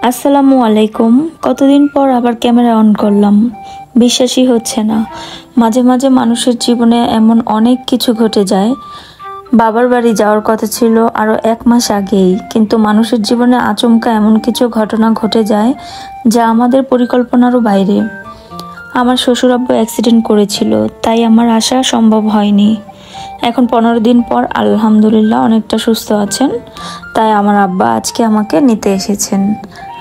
আসসালামু আলাইকুম। কতদিন পর আবার ক্যামেরা অন করলাম, বিশ্বাসই হচ্ছে না। মাঝে মাঝে মানুষের জীবনে এমন অনেক কিছু ঘটে যায়। বাবার বাড়ি যাওয়ার কথা ছিল আরও 1 মাস আগেই, কিন্তু মানুষের জীবনে আচমকা এমন কিছু ঘটনা ঘটে যায় যা আমাদের পরিকল্পনারও বাইরে। আমার শ্বশুর আব্বু অ্যাক্সিডেন্ট করেছিল, তাই আমার আসা সম্ভব হয়নি। এখন 15 দিন পর আলহামদুলিল্লাহ অনেকটা সুস্থ আছেন, তাই আমার আব্বা আজকে আমাকে নিতে এসেছেন।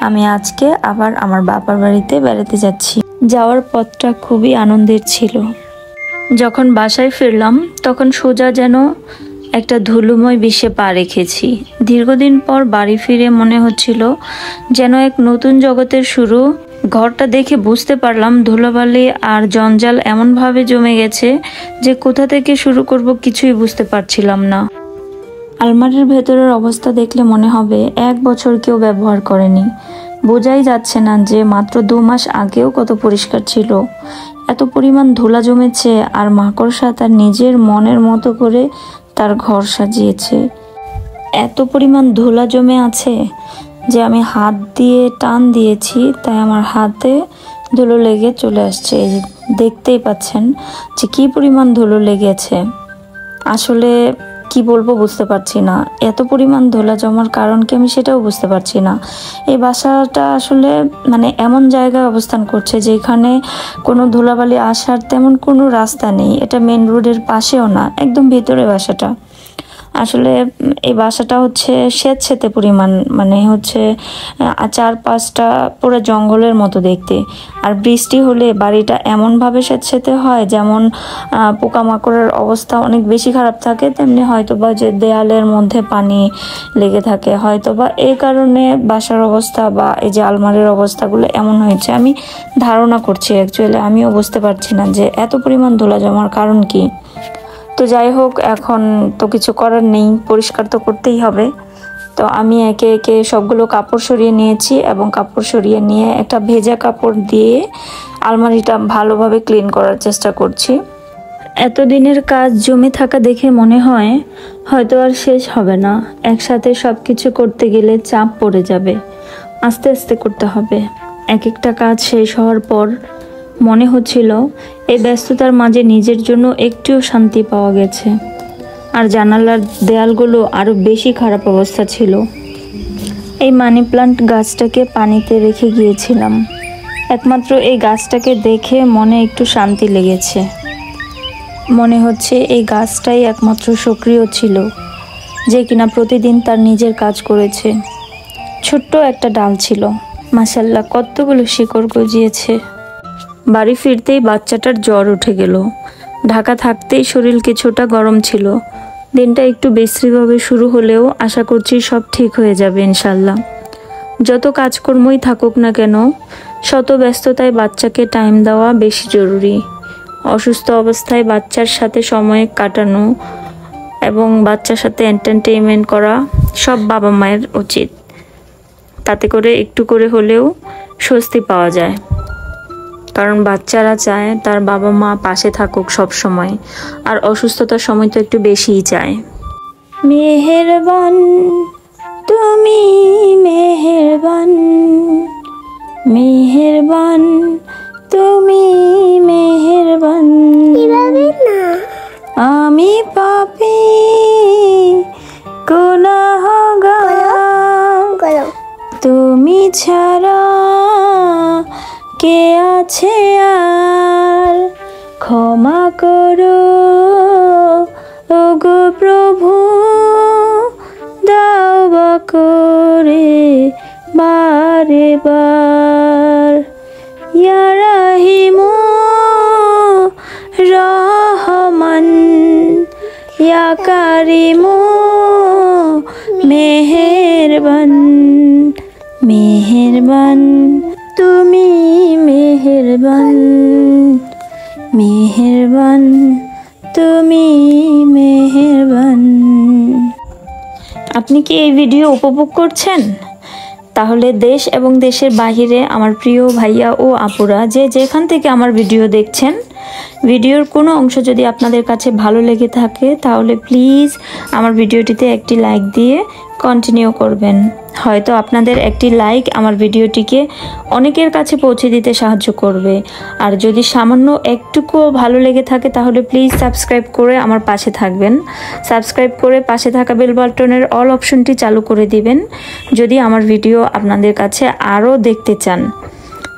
আমি আজকে আবার আমার বাবার বাড়িতে বেড়াতে যাচ্ছি। যাওয়ার পথটা খুবই আনন্দের ছিল। যখন বাসায় ফিরলাম তখন সোজা যেন একটা ধুলোময় বিশ্বে পা রেখেছি। দীর্ঘদিন পর বাড়ি ফিরে মনে হচ্ছিল যেন এক নতুন জগতের শুরু। ঘরটা দেখে বুঝতে পারলাম ধুলোবালি আর জঞ্জাল এমনভাবে জমে গেছে যে কোথা থেকে শুরু করব কিছুই বুঝতে পারছিলাম না। আলমারির ভেতরের অবস্থা দেখলে মনে হবে 1 বছর কেউ ব্যবহার করেনি। বোঝাই যাচ্ছে না যে মাত্র 2 মাস আগেও কত পরিষ্কার ছিল। এত পরিমাণ ধুলা জমেছে আর মাকড়সা তার নিজের মনের মতো করে তার ঘর সাজিয়েছে। এত পরিমাণ ধুলা জমে আছে যে আমি হাত দিয়ে টান দিয়েছি, তাই আমার হাতে ধুলো লেগে চলে আসছে। দেখতেই পাচ্ছেন যে কি পরিমাণ ধুলো লেগেছে। আসলে কি বলবো বুঝতে পারছি না। এত পরিমাণ ধুলা জমার কারণ কি আমি সেটাও বুঝতে পারছি না। এই বাসাটা আসলে এমন জায়গায় অবস্থান করছে যেখানে কোনো ধুলাবালি আসার তেমন কোনো রাস্তা নেই। এটা মেন রোডের পাশেও না, একদম ভিতরে বাসাটা। আসলে এই বাসাটা হচ্ছে স্যাঁতসেঁতে পরিমাণ, হচ্ছে 4-5টা পুরো জঙ্গলের মতো দেখতে। আর বৃষ্টি হলে বাড়িটা এমনভাবে স্যাঁতসেঁতে হয় যেমন পোকামাকড়ের অবস্থা অনেক বেশি খারাপ থাকে, তেমনি হয়তোবা যে দেয়ালের মধ্যে পানি লেগে থাকে, হয়তোবা এই কারণে বাসার অবস্থা বা এই যে আলমারির অবস্থাগুলো এমন হয়েছে। আমি ধারণা করছি, অ্যাকচুয়ালি আমিও বুঝতে পারছি না যে এত পরিমাণ ধুলা জমার কারণ কি। তো যাই হোক, এখন তো কিছু করার নেই, পরিষ্কার তো করতেই হবে। তো আমি একে একে সবগুলো কাপড় সরিয়ে নিয়েছি এবং কাপড় সরিয়ে নিয়ে একটা ভেজা কাপড় দিয়ে আলমারিটা ভালোভাবে ক্লিন করার চেষ্টা করছি। এতদিনের কাজ জমে থাকা দেখে মনে হয় হয়তো আর শেষ হবে না। একসাথে সব কিছু করতে গেলে চাপ পড়ে যাবে। আস্তে আস্তে করতে হবে। এক একটা কাজ শেষ হওয়ার পর মনে হচ্ছিল এই ব্যস্ততার মাঝে নিজের জন্য একটুও শান্তি পাওয়া গেছে। আর জানালার দেয়ালগুলো আরও বেশি খারাপ অবস্থা ছিল। এই মানি প্লান্ট গাছটাকে পানিতে রেখে গিয়েছিলাম। একমাত্র এই গাছটাকে দেখে মনে একটু শান্তি লেগেছে। মনে হচ্ছে এই গাছটাই একমাত্র সক্রিয় ছিল, যে কিনা প্রতিদিন তার নিজের কাজ করেছে। ছোট্ট একটা ডাল ছিল, মাশাআল্লাহ কতগুলো শিকড় গজিয়েছে। বাড়ি ফিরতেই বাচ্চাটার জ্বর উঠে গেল। ঢাকা থাকতেই শরীর কিছুটা গরম ছিল। দিনটা একটু বিশ্রীভাবে শুরু হলেও আশা করছি সব ঠিক হয়ে যাবে ইনশাল্লাহ। যত কাজকর্মই থাকুক না কেন, শত ব্যস্ততায় বাচ্চাকে টাইম দেওয়া বেশি জরুরি। অসুস্থ অবস্থায় বাচ্চার সাথে সময় কাটানো এবং বাচ্চার সাথে এন্টারটেইনমেন্ট করা সব বাবা মায়ের উচিত। তাতে করে একটু করে হলেও স্বস্তি পাওয়া যায়। কারণ বাচ্চারা চায় তার বাবা মা পাশে থাকুক সব সময়, আর অসুস্থতার সময় তো একটু বেশিই চায়। মেহেরবান তুমি, মেহেরবান, মেহেরবান তুমি, মেহেরবান। আমি পাপী গুনাহগার, তুমি ছাড়া কে আছে আর? ক্ষমা করো ওগো প্রভু, দাও বা করে বারে বার। ইয়া রাহিমু রহমান, ইয়া কারিমু মেহেরবান, মেহেরবান তুমি, মেহেরবান, মেহেরবান তুমি, মেহেরবান। আপনি কি এই ভিডিও উপভোগ করছেন? তাহলে দেশ এবং দেশের বাহিরে আমার প্রিয় ভাইয়া ও আপুরা যে যেখান থেকে আমার ভিডিও দেখছেন, ভিডিওর কোনো অংশ যদি আপনাদের কাছে ভালো লেগে থাকে তাহলে প্লিজ আমার ভিডিওটিতে একটি লাইক দিয়ে কন্টিনিউ করবেন। হয়তো আপনাদের একটি লাইক আমার ভিডিওটিকে অনেকের কাছে পৌঁছে দিতে সাহায্য করবে। আর যদি সামান্য একটুকুও ভালো লেগে থাকে তাহলে প্লিজ সাবস্ক্রাইব করে আমার পাশে থাকবেন। সাবস্ক্রাইব করে পাশে থাকা বেল বাটনের অল অপশনটি চালু করে দিবেন যদি আমার ভিডিও আপনাদের কাছে আরও দেখতে চান,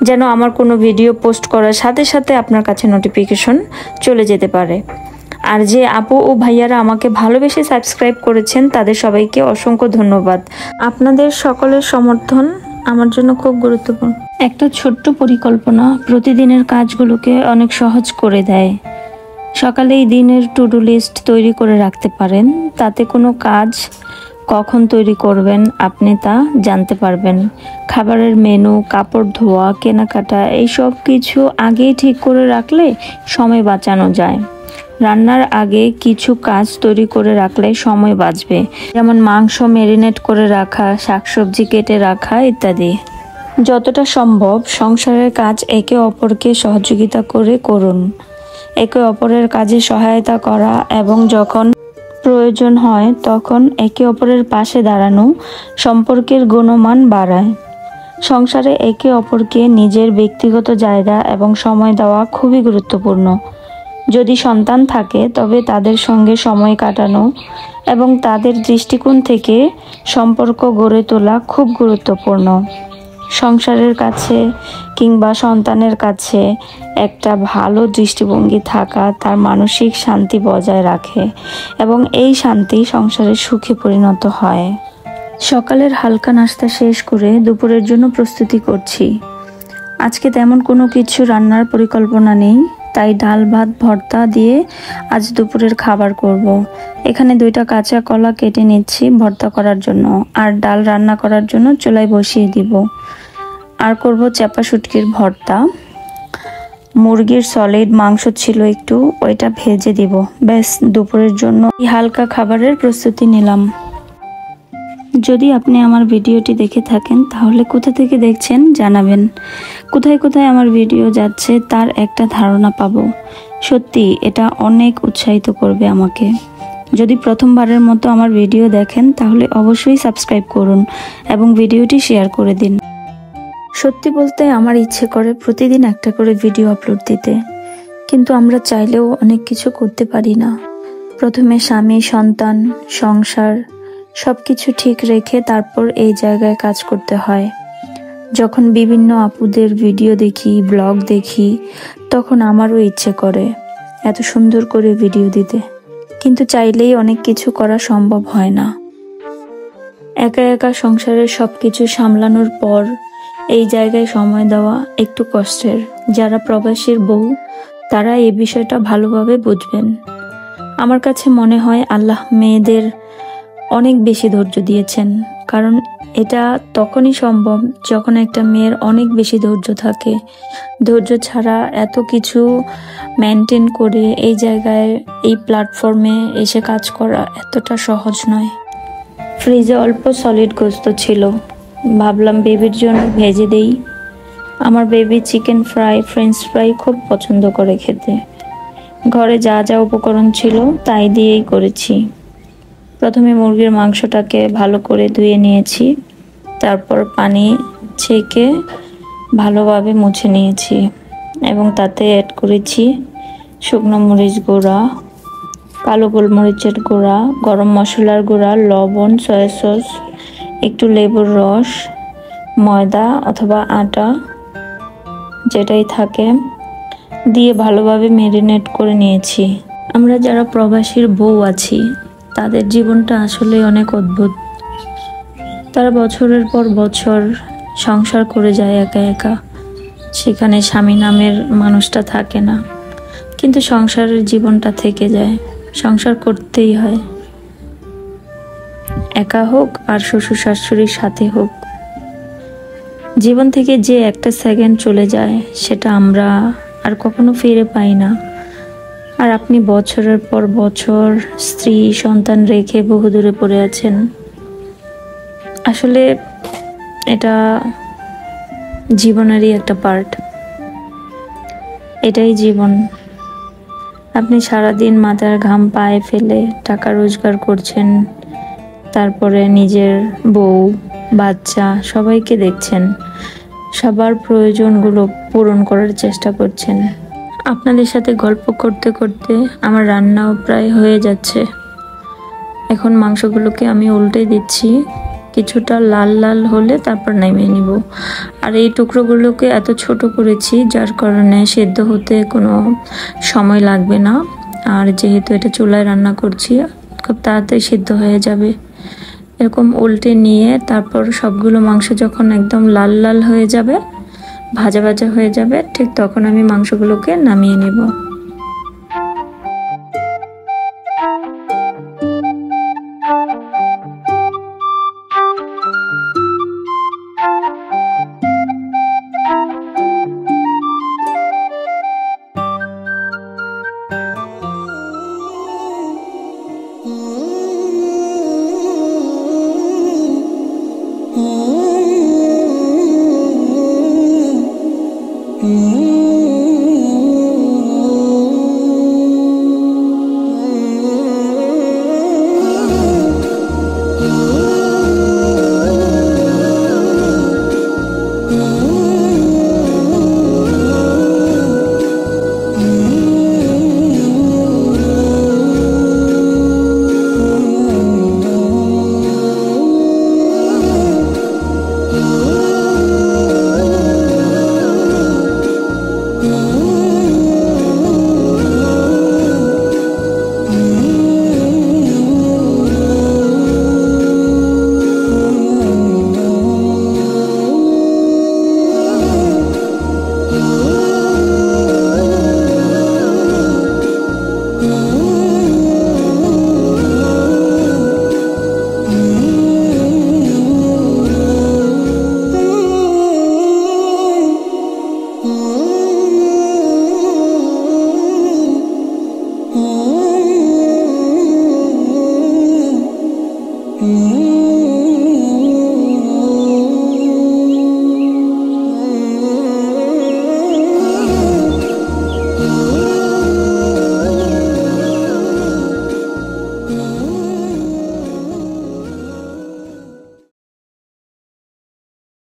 যেন আমার কোনো ভিডিও পোস্ট করার সাথে সাথে আপনার কাছে নোটিফিকেশন চলে যেতে পারে। আর যে আপু ও ভাইয়ারা আমাকে ভালোবেসে সাবস্ক্রাইব করেছেন তাদের সবাইকে অসংখ্য ধন্যবাদ। আপনাদের সকলের সমর্থন আমার জন্য খুব গুরুত্বপূর্ণ। একটা ছোট্ট পরিকল্পনা প্রতিদিনের কাজগুলোকে অনেক সহজ করে দেয়। সকালেই দিনের টু ডু লিস্ট তৈরি করে রাখতে পারেন, তাতে কোনো কাজ কখন তৈরি করবেন আপনি তা জানতে পারবেন। খাবারের মেনু, কাপড় ধোয়া, কেনাকাটা এইসব কিছু আগেই ঠিক করে রাখলে সময় বাঁচানো যায়। রান্নার আগে কিছু কাজ তৈরি করে রাখলে সময় বাঁচবে, যেমন মাংস ম্যারিনেট করে রাখা, শাকসবজি কেটে রাখা ইত্যাদি। যতটা সম্ভব সংসারের কাজ একে অপরকে সহযোগিতা করে করুন। একে অপরের কাজে সহায়তা করা এবং যখন প্রয়োজন হয় তখন একে অপরের পাশে দাঁড়ানো সম্পর্কের গুণমান বাড়ায়। সংসারে একে অপরকে নিজের ব্যক্তিগত জায়গা এবং সময় দেওয়া খুবই গুরুত্বপূর্ণ। যদি সন্তান থাকে তবে তাদের সঙ্গে সময় কাটানো এবং তাদের দৃষ্টিকোণ থেকে সম্পর্ক গড়ে তোলা খুব গুরুত্বপূর্ণ। সংসারের কাছে কিংবা সন্তানের কাছে একটা ভালো দৃষ্টিভঙ্গি থাকা তার মানসিক শান্তি বজায় রাখে এবং এই শান্তি সংসারের সুখে পরিণত হয়। সকালের হালকা নাস্তা শেষ করে দুপুরের জন্য প্রস্তুতি করছি। আজকে তেমন কোনো কিছু রান্নার পরিকল্পনা নেই, তাই ডাল ভাত ভর্তা দিয়ে আজ দুপুরের খাবার করব। এখানে 2টা কাঁচা কলা কেটে নিচ্ছি ভর্তা করার জন্য, আর ডাল রান্না করার জন্য চুলায় বসিয়ে দিব। আর করব চাপা শুটকির ভর্তা। মুরগির সলিড মাংস ছিল একটু, ওইটা ভেজে দিব। ব্যাস, দুপুরের জন্য এই হালকা খাবারের প্রস্তুতি নিলাম। যদি আপনি আমার ভিডিওটি দেখে থাকেন তাহলে কোথা থেকে দেখছেন জানাবেন। কোথায় কোথায় আমার ভিডিও যাচ্ছে তার একটা ধারণা পাবো। সত্যি এটা অনেক উৎসাহিত করবে আমাকে। যদি প্রথমবারের মতো আমার ভিডিও দেখেন তাহলে অবশ্যই সাবস্ক্রাইব করুন এবং ভিডিওটি শেয়ার করে দিন। সত্যি বলতে আমার ইচ্ছে করে প্রতিদিন একটা করে ভিডিও আপলোড দিতে, কিন্তু আমরা চাইলেও অনেক কিছু করতে পারি না। প্রথমে স্বামী, সন্তান, সংসার সবকিছু ঠিক রেখে তারপর এই জায়গায় কাজ করতে হয়। যখন বিভিন্ন আপুদের ভিডিও দেখি, ব্লগ দেখি, তখন আমারও ইচ্ছে করে এত সুন্দর করে ভিডিও দিতে, কিন্তু চাইলেই অনেক কিছু করা সম্ভব হয় না। একা একা সংসারের সবকিছু সামলানোর পর এই জায়গায় সময় দেওয়া একটু কষ্টের। যারা প্রবাসীর বউ তারা এই বিষয়টা ভালোভাবে বুঝবেন। আমার কাছে মনে হয় আল্লাহ মেয়েদের অনেক বেশি ধৈর্য দিয়েছেন, কারণ এটা তখনই সম্ভব যখন একটা মেয়ের অনেক বেশি ধৈর্য থাকে। ধৈর্য ছাড়া এত কিছু মেনটেন করে এই জায়গায়, এই প্ল্যাটফর্মে এসে কাজ করা এতটা সহজ নয়। ফ্রিজে অল্প সলিড গোস্ত ছিল, ভাবলাম বেবির জন্য ভেজে দেই। আমার baby chicken fry, French fry খুব পছন্দ করে খেতে। ঘরে যা যা উপকরণ ছিল তাই দিয়েই করেছি। প্রথমে মুরগির মাংসটাকে ভালো করে ধুয়ে নিয়েছি, তারপর পানি ছেঁকে ভালোভাবে মুছে নিয়েছি এবং তাতে অ্যাড করেছি শুকনো মরিচ গুঁড়া, কালো গোলমরিচের গুঁড়া, গরম মশলার গুঁড়া, লবণ, সয়া সস, একটু লেবুর রস, ময়দা অথবা আটা যেটাই থাকে দিয়ে ভালোভাবে ম্যারিনেট করে নিয়েছি। আমরা যারা প্রবাসীর বউ আছি তাদের জীবনটা আসলে অনেক অদ্ভুত। তারা বছরের পর বছর সংসার করে যায় একা একা, সেখানে স্বামী নামের মানুষটা থাকে না, কিন্তু সংসারের জীবনটা থেকে যায়। সংসার করতেই হয়, একা হোক আর শ্বশুর শাশুড়ির সাথে হোক। জীবন থেকে যে একটা সেকেন্ড চলে যায় সেটা আমরা আর কখনো ফিরে পাই না। আর আপনি বছরের পর বছর স্ত্রী সন্তান রেখে বহুদূরে পড়ে আছেন। আসলে এটা জীবনেরই একটা পার্ট, এটাই জীবন। আপনি সারাদিন মাথার ঘাম পায়ে ফেলে টাকা রোজগার করছেন, তারপরে নিজের বউ বাচ্চা সবাইকে দেখছেন, সবার প্রয়োজনগুলো পূরণ করার চেষ্টা করছেন। আপনাদের সাথে গল্প করতে করতে আমার রান্নাও প্রায় হয়ে যাচ্ছে। এখন মাংসগুলোকে আমি উল্টে দিচ্ছি, কিছুটা লাল লাল হলে তারপর নামিয়ে নিব। আর এই টুকরোগুলোকে এত ছোট করেছি যার কারণে সেদ্ধ হতে কোনো সময় লাগবে না। আর যেহেতু এটা চুলায় রান্না করছি, খুব তাড়াতাড়ি সিদ্ধ হয়ে যাবে। এরকম উল্টে নিয়ে তারপর সবগুলো মাংস যখন একদম লাল লাল হয়ে যাবে, ভাজা ভাজা হয়ে যাবে, ঠিক তখন আমি মাংসগুলোকে নামিয়ে নেব।